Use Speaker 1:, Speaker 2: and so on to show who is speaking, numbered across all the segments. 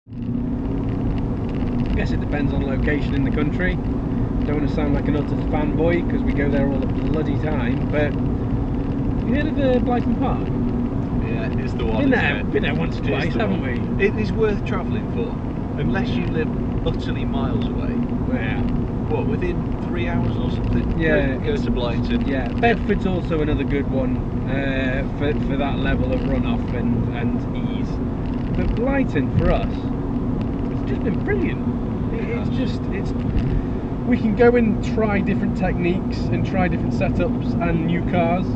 Speaker 1: I guess it depends on location in the country. Don't want to sound like an utter fanboy because we go there all the bloody time, but you heard of Blyton Park?
Speaker 2: Yeah, it's the one.
Speaker 1: Been there once or twice, haven't we?
Speaker 2: It is worth travelling for, unless you live utterly miles away.
Speaker 1: Yeah.
Speaker 2: What, within 3 hours or something?
Speaker 1: Yeah.
Speaker 2: Go to Blyton.
Speaker 1: Yeah, Bedford's also another good one for that level of runoff and ease. But Blyton for us, it's just been brilliant. We can go and try different techniques and try different setups and new cars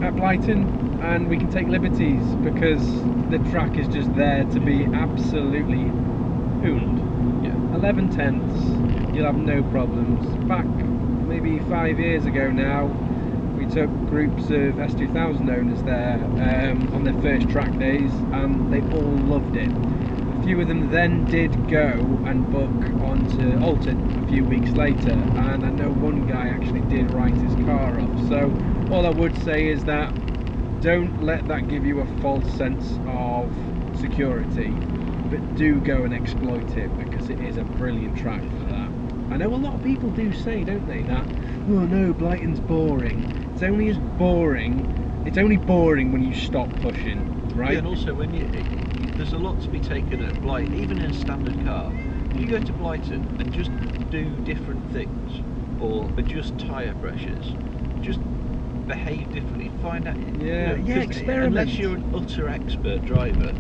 Speaker 1: at Blyton, and we can take liberties because the track is just there to be absolutely owned.
Speaker 2: Yeah.
Speaker 1: 11 tenths, you'll have no problems. Back maybe 5 years ago now, we took groups of S2000 owners there on their first track days, and they all loved it. A few of them then did go and book onto Alton a few weeks later, and I know one guy actually did write his car off. So all I would say is that don't let that give you a false sense of security, but do go and exploit it because it is a brilliant track for that. I know a lot of people do say, don't they, that, oh no, Blyton's boring. It's only boring when you stop pushing, right?
Speaker 2: Yeah, and also when there's a lot to be taken at Blyton, even in a standard car. If you go to Blyton and just do different things, or adjust tyre pressures, just behave differently, find out.
Speaker 1: Experiment.
Speaker 2: Unless you're an utter expert driver,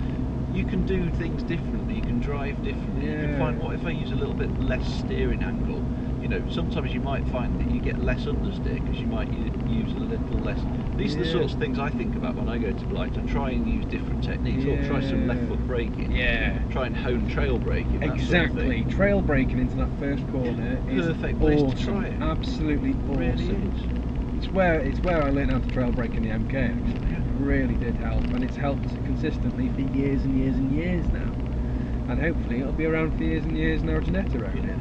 Speaker 2: you can do things differently. You can drive differently. You can find, what if I use a little bit less steering angle? You know, sometimes you might find that you get less understeer because you might use a little less. These are the sorts of things I think about when I go to Blyton. Try and use different techniques, or try some left foot braking.
Speaker 1: Yeah.
Speaker 2: Try and hone trail braking.
Speaker 1: Exactly.
Speaker 2: Sort of thing.
Speaker 1: Trail braking into that first corner is
Speaker 2: perfect place
Speaker 1: awesome.
Speaker 2: to try it.
Speaker 1: Absolutely awesome.
Speaker 2: It really is.
Speaker 1: It's where I learned how to trail brake in the MK actually.
Speaker 2: Yeah.
Speaker 1: It really did help, and it's helped consistently for years and years and years now. And hopefully it'll be around for years and years in our Ginetta road.
Speaker 2: Yeah.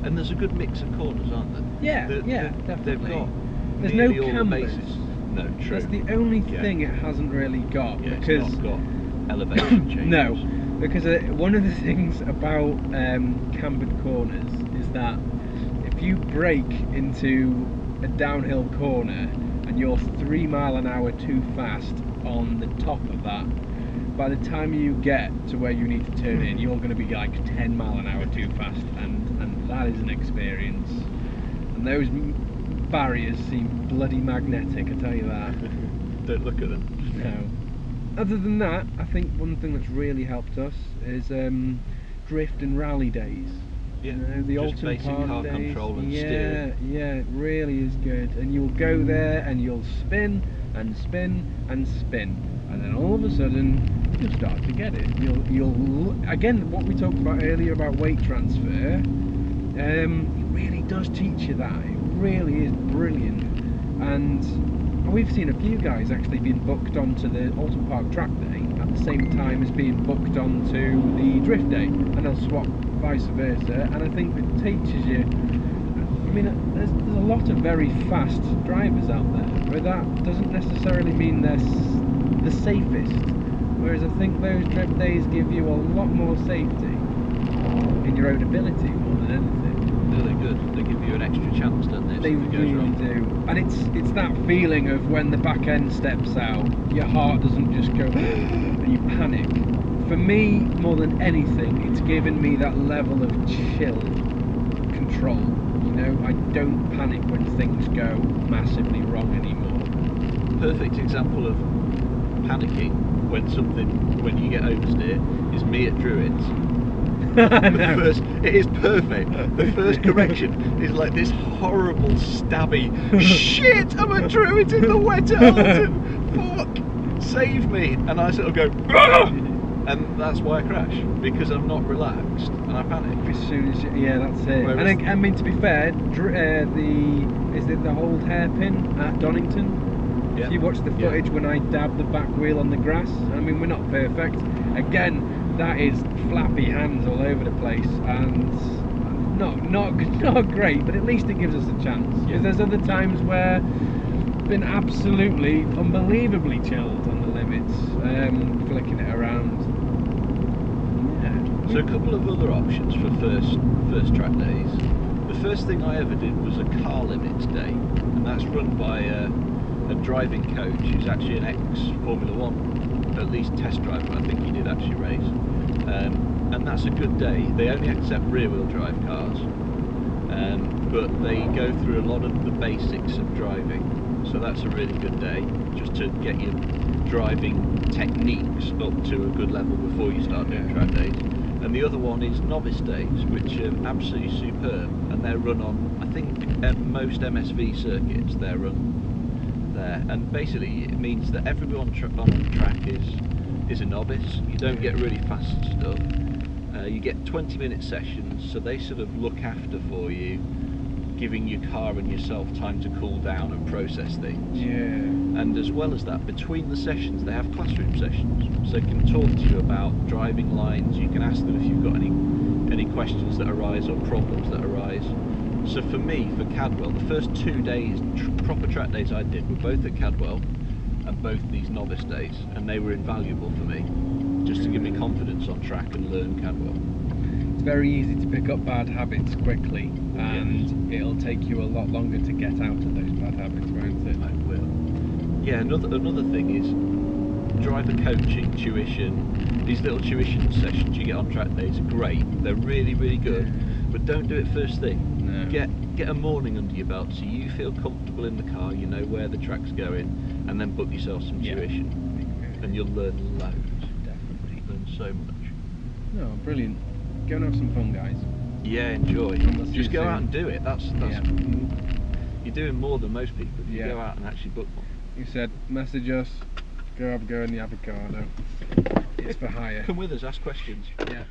Speaker 2: And there's a good mix of corners, aren't there?
Speaker 1: Yeah,
Speaker 2: They've
Speaker 1: definitely.
Speaker 2: got
Speaker 1: There's no
Speaker 2: nearly all the
Speaker 1: canvas.
Speaker 2: bases. No, true.
Speaker 1: That's the only thing it hasn't really got, because
Speaker 2: it's not got elevation changes.
Speaker 1: no, because one of the things about cambered corners is that if you brake into a downhill corner and you're 3 miles an hour too fast on the top of that, by the time you get to where you need to turn in, you're going to be like 10 miles an hour too fast, and that is an experience. And those barriers seem bloody magnetic, I tell you that.
Speaker 2: Don't look at them.
Speaker 1: No. Other than that, I think one thing that's really helped us is drift and rally days.
Speaker 2: Yeah,
Speaker 1: you know, the
Speaker 2: just
Speaker 1: Alton
Speaker 2: basic
Speaker 1: Park
Speaker 2: car
Speaker 1: days.
Speaker 2: control and steering.
Speaker 1: Yeah, it really is good. And you'll go there and you'll spin and spin and spin, and then all of a sudden you'll start to get it. You'll again, what we talked about earlier about weight transfer. It really does teach you that. It really is brilliant. And we've seen a few guys actually being booked onto the Alton Park track day at the same time as being booked onto the drift day, and they'll swap vice versa. And I think it teaches you. I mean, there's a lot of very fast drivers out there, but that doesn't necessarily mean they're the safest. Whereas I think those drift days give you a lot more safety in your own ability more than anything.
Speaker 2: No, they're good. They give you an extra chance, don't they?
Speaker 1: They really do. And it's that feeling of when the back end steps out, your heart doesn't just go and you panic. For me, more than anything, it's given me that level of chill control. You know, I don't panic when things go massively wrong anymore.
Speaker 2: Perfect example of panicking when you get oversteer is me at Druids. It is perfect. The first correction is like this horrible stabby shit, I'm a Druid in the wet Alton, fuck, save me, and I sort of go and that's why I crash, because I'm not relaxed and I panic
Speaker 1: as soon as that's it.
Speaker 2: Whereas,
Speaker 1: and I mean, to be fair, is it the old hairpin at Donington? If you watch the footage when I dab the back wheel on the grass, I mean, we're not perfect. Again, that is flappy hands all over the place, and not great, but at least it gives us a chance. Because there's other times where I've been absolutely unbelievably chilled on the limits, flicking it around.
Speaker 2: So a couple of other options for first track days. The first thing I ever did was a car limits day, and that's run by a driving coach who's actually an ex-Formula 1, at least test driver. I think he did actually race. And that's a good day. They only accept rear-wheel drive cars, but they go through a lot of the basics of driving. So that's a really good day, just to get your driving techniques up to a good level before you start doing track days. And the other one is novice days, which are absolutely superb, and they're run on, I think, at most MSV circuits, they're run there. And basically it means that everyone on the track is a novice. You don't get really fast stuff. You get 20-minute sessions, so they sort of look after for you, giving your car and yourself time to cool down and process things.
Speaker 1: Yeah.
Speaker 2: And as well as that, between the sessions they have classroom sessions, so they can talk to you about driving lines. You can ask them if you've got any questions that arise or problems that arise. So for me, for Cadwell, the first 2 days, proper track days I did, were both at Cadwell and both these novice days, and they were invaluable for me, just to give me confidence on track and learn Cadwell.
Speaker 1: It's very easy to pick up bad habits quickly, and it'll take you a lot longer to get out of those bad habits, won't it?
Speaker 2: I will. Yeah, another thing is driver coaching, tuition. These little tuition sessions you get on track days are great. They're really, really good, but don't do it first thing.
Speaker 1: No.
Speaker 2: Get a morning under your belt so you feel comfortable in the car, you know where the track's going, and then book yourself some tuition, and you'll learn loads.
Speaker 1: Definitely.
Speaker 2: Learn so much.
Speaker 1: No, brilliant. Go and have some fun, guys.
Speaker 2: Yeah, enjoy.
Speaker 1: And we'll see
Speaker 2: Just
Speaker 1: you
Speaker 2: go
Speaker 1: soon.
Speaker 2: out and do it. That's you're doing more than most people if you go out and actually book one.
Speaker 1: You said message us, go have a go in the avocado. It's for hire.
Speaker 2: Come with us, ask questions.
Speaker 1: Yeah.